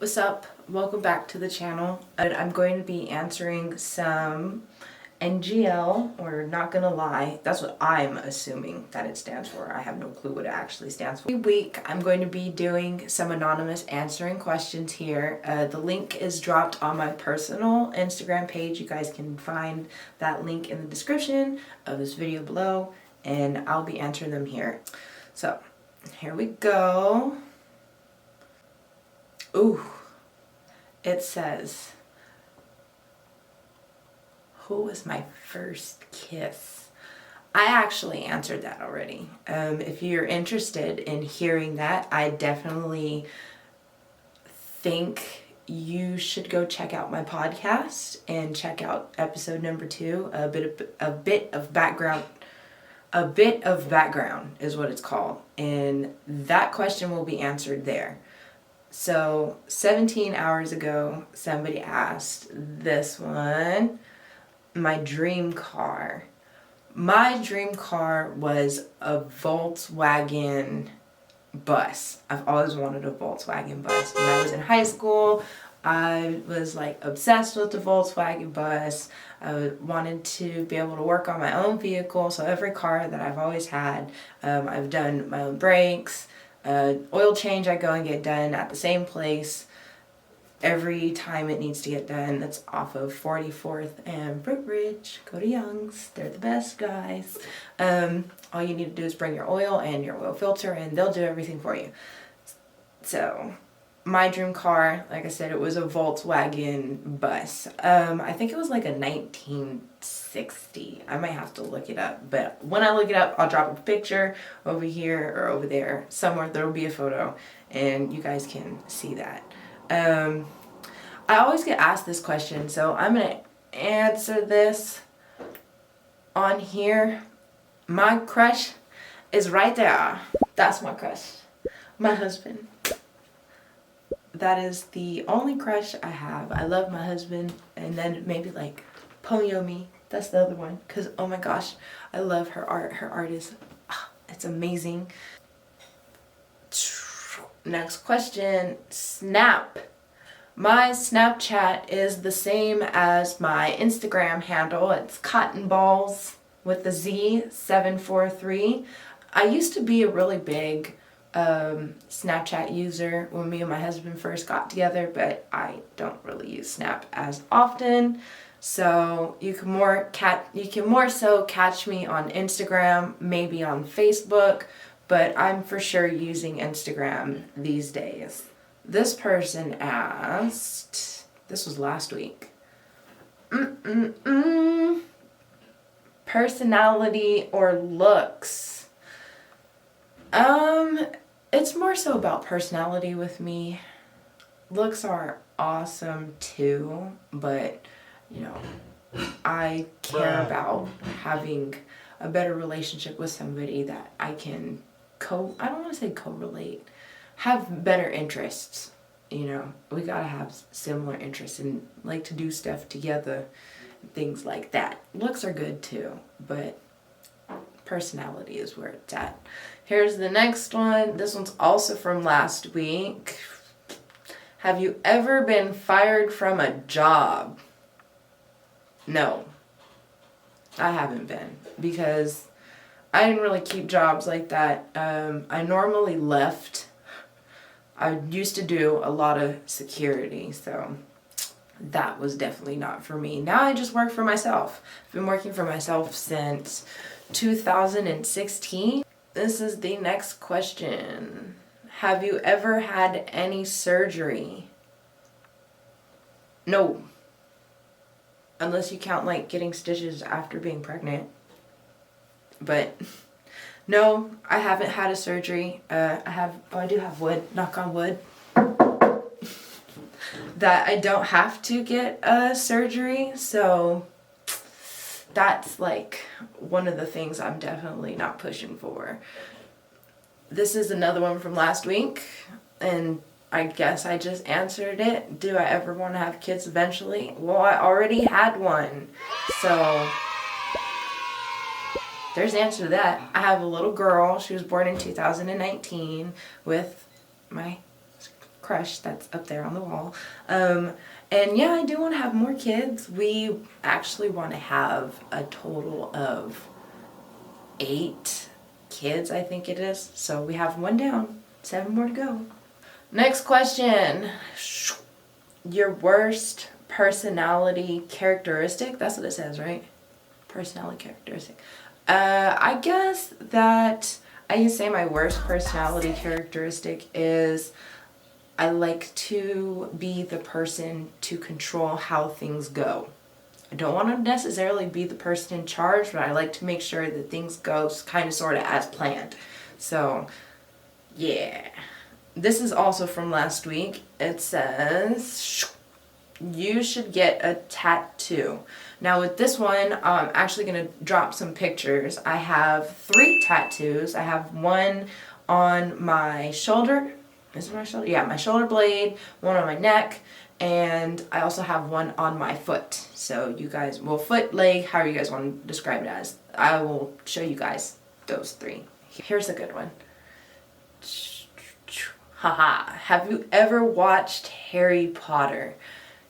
What's up? Welcome back to the channel. I'm going to be answering some NGL, or not gonna lie, that's what I'm assuming that it stands for. I have no clue what it actually stands for. Every week I'm going to be doing some anonymous answering questions here. The link is dropped on my personal Instagram page. You guys can find that link in the description of this video below, and I'll be answering them here. So here we go. Ooh, it says, who was my first kiss? I actually answered that already. If you're interested in hearing that, I definitely think you should go check out my podcast and check out episode number 2. A bit of background is what it's called, and that question will be answered there. So 17 hours ago, somebody asked this one, my dream car. My dream car was a Volkswagen bus. I've always wanted a Volkswagen bus. When I was in high school, I was like obsessed with the Volkswagen bus. I wanted to be able to work on my own vehicle. So every car that I've always had, I've done my own brakes. Oil change I go and get done at the same place every time it needs to get done. That's off of 44th and Brook Ridge. Go to Young's. They're the best, guys. All you need to do is bring your oil and your oil filter, and they'll do everything for you. So my dream car, like I said, it was a Volkswagen bus. I think it was like a 1960. I might have to look it up, but when I look it up, I'll drop a picture over here or over there. Somewhere there will be a photo, and you guys can see that. I always get asked this question, so I'm going to answer this on here. My crush is right there. That's my crush. My husband. That is the only crush I have. I love my husband, and then maybe like Ponyomi. That's the other one, because oh my gosh, I love her art. Her art is, it's amazing. Next question. Snap. My Snapchat is the same as my Instagram handle. It's Cotton Balls with the Z743. I used to be a really big Snapchat user when me and my husband first got together, but I don't really use Snap as often. So you can more so catch me on Instagram, maybe on Facebook, but I'm for sure using Instagram these days. This person asked, this was last week. Personality or looks? It's more so about personality with me. Looks are awesome too, but you know, I care about having a better relationship with somebody that I can I don't want to say correlate, have better interests. You know, we gotta have similar interests and like to do stuff together, things like that. Looks are good too, but personality is where it's at. Here's the next one. This one's also from last week. Have you ever been fired from a job? No, I haven't been, because I didn't really keep jobs like that. I normally left. I used to do a lot of security, so that was definitely not for me. Now I just work for myself. I've been working for myself since 2016. This is the next question. Have you ever had any surgery? No. Unless you count like getting stitches after being pregnant. But no, I haven't had a surgery. I do have wood, knock on wood, that I don't have to get a surgery. So that's like one of the things I'm definitely not pushing for. This is another one from last week, and I guess I just answered it. Do I ever want to have kids eventually? Well, I already had one, so there's the answer to that. I have a little girl. She was born in 2019 with my crush that's up there on the wall. And yeah, I do want to have more kids. We actually want to have a total of 8 kids, I think it is. So we have 1 down, 7 more to go. Next question. Your worst personality characteristic? That's what it says, right? Personality characteristic. I guess that I can say my worst personality characteristic is I like to be the person to control how things go. I don't want to necessarily be the person in charge, but I like to make sure that things go kind of sort of as planned. So, yeah. This is also from last week. It says, you should get a tattoo. Now with this one, I'm actually going to drop some pictures. I have 3 tattoos. I have one on my shoulder. Is it my shoulder? Yeah, my shoulder blade, one on my neck, and I also have one on my foot. So you guys, well, foot, leg, however you guys want to describe it as. I will show you guys those 3. Here's a good one. Haha. Have you ever watched Harry Potter?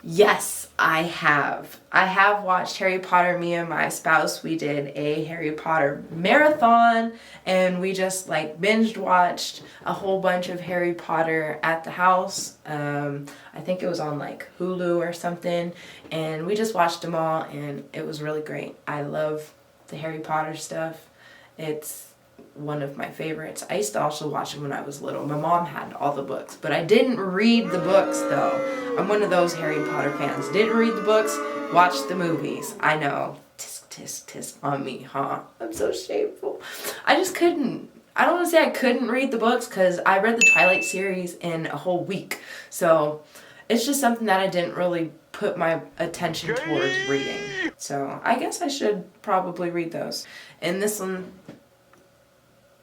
Yes, I have. I have watched Harry Potter. Me and my spouse, we did a Harry Potter marathon, and we just like binged watched a whole bunch of Harry Potter at the house. I think it was on like Hulu or something, and we just watched them all, and it was really great. I love the Harry Potter stuff. It's one of my favorites. I used to also watch them when I was little. My mom had all the books, but I didn't read the books though. I'm one of those Harry Potter fans. Didn't read the books, watched the movies. I know. Tisk, tisk, tisk on me, huh? I'm so shameful. I just couldn't. I don't want to say I couldn't read the books because I read the Twilight series in a whole week. So it's just something that I didn't really put my attention towards reading. So I guess I should probably read those. And this one,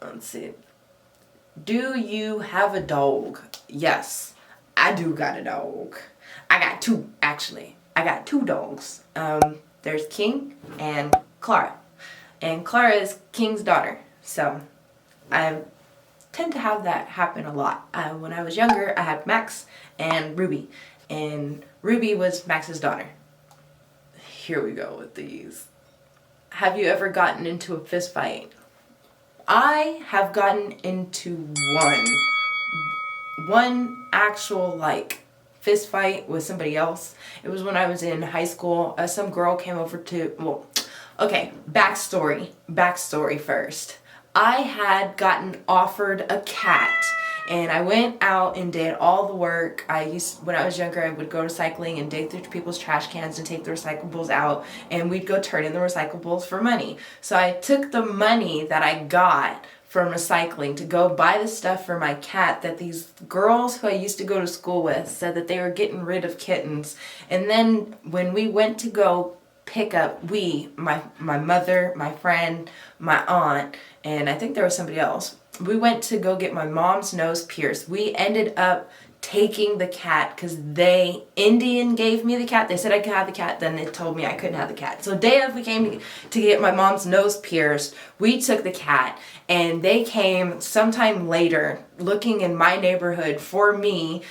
let's see. Do you have a dog? Yes, I do got a dog. I got 2, actually. I got 2 dogs. There's King and Clara. And Clara is King's daughter. So I tend to have that happen a lot. When I was younger, I had Max and Ruby. And Ruby was Max's daughter. Here we go with these. Have you ever gotten into a fist fight? I have gotten into one actual like fist fight with somebody else. It was when I was in high school. Some girl came over to, well, okay, backstory first. I had gotten offered a cat, and I went out and did all the work. When I was younger, I would go recycling and dig through people's trash cans and take the recyclables out, and we'd go turn in the recyclables for money. So I took the money that I got from recycling to go buy the stuff for my cat that these girls who I used to go to school with said that they were getting rid of kittens. And then when we went to go pick up, my mother, my friend, my aunt, and I think there was somebody else, we went to go get my mom's nose pierced. We ended up taking the cat because Indian gave me the cat. They said I could have the cat, then they told me I couldn't have the cat. So day of we came to get my mom's nose pierced, we took the cat, and they came sometime later looking in my neighborhood for me,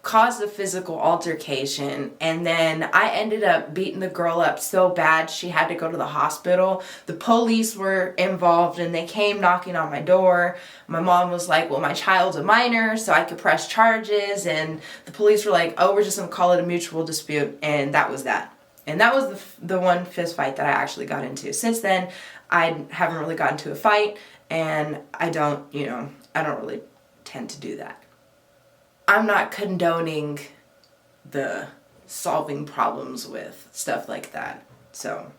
caused a physical altercation, and then I ended up beating the girl up so bad she had to go to the hospital. The police were involved, and they came knocking on my door. My mom was like, well, my child's a minor, so I could press charges, and the police were like, oh, we're just gonna call it a mutual dispute, and that was that. And that was the one fist fight that I actually got into. Since then, I haven't really gotten into a fight, and I don't really tend to do that. I'm not condoning the solving problems with stuff like that. So,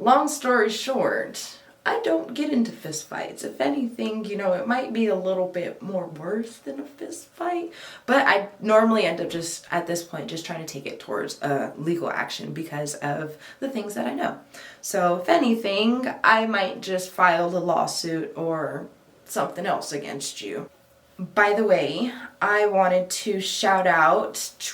long story short, I don't get into fist fights. If anything, it might be a little bit more worse than a fist fight, but I normally end up just, at this point, just trying to take it towards legal action because of the things that I know. So if anything, I might just file a lawsuit or something else against you. By the way, I wanted to shout out to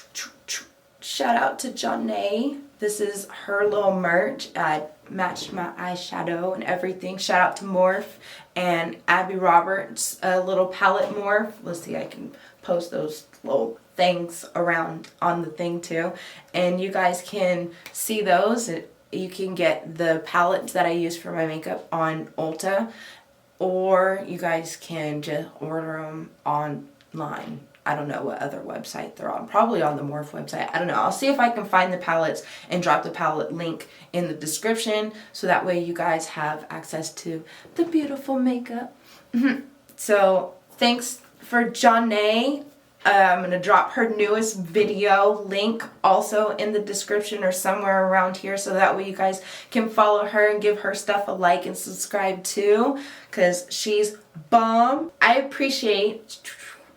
Janae. This is her little merch. I matched my eyeshadow and everything. Shout out to Morphe and Abby Roberts, a little palette Morphe. Let's see, I can post those little things around on the thing too, and you guys can see those. You can get the palettes that I use for my makeup on Ulta, or you guys can just order them online. I don't know what other website they're on. Probably on the Morphe website. I don't know. I'll see if I can find the palettes and drop the palette link in the description, so that way you guys have access to the beautiful makeup. So thanks for Janae. I'm going to drop her newest video link also in the description or somewhere around here, so that way you guys can follow her and give her stuff a like and subscribe too, because she's bomb. I appreciate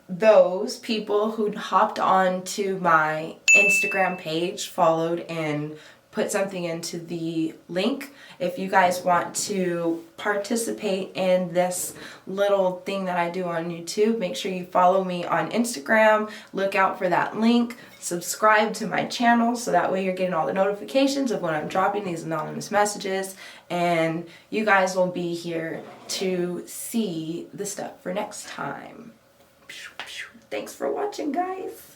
those people who hopped on to my Instagram page, followed, and put something into the link. If you guys want to participate in this little thing that I do on YouTube, make sure you follow me on Instagram, look out for that link, subscribe to my channel, so that way you're getting all the notifications of when I'm dropping these anonymous messages, and you guys will be here to see the stuff for next time. Thanks for watching, guys.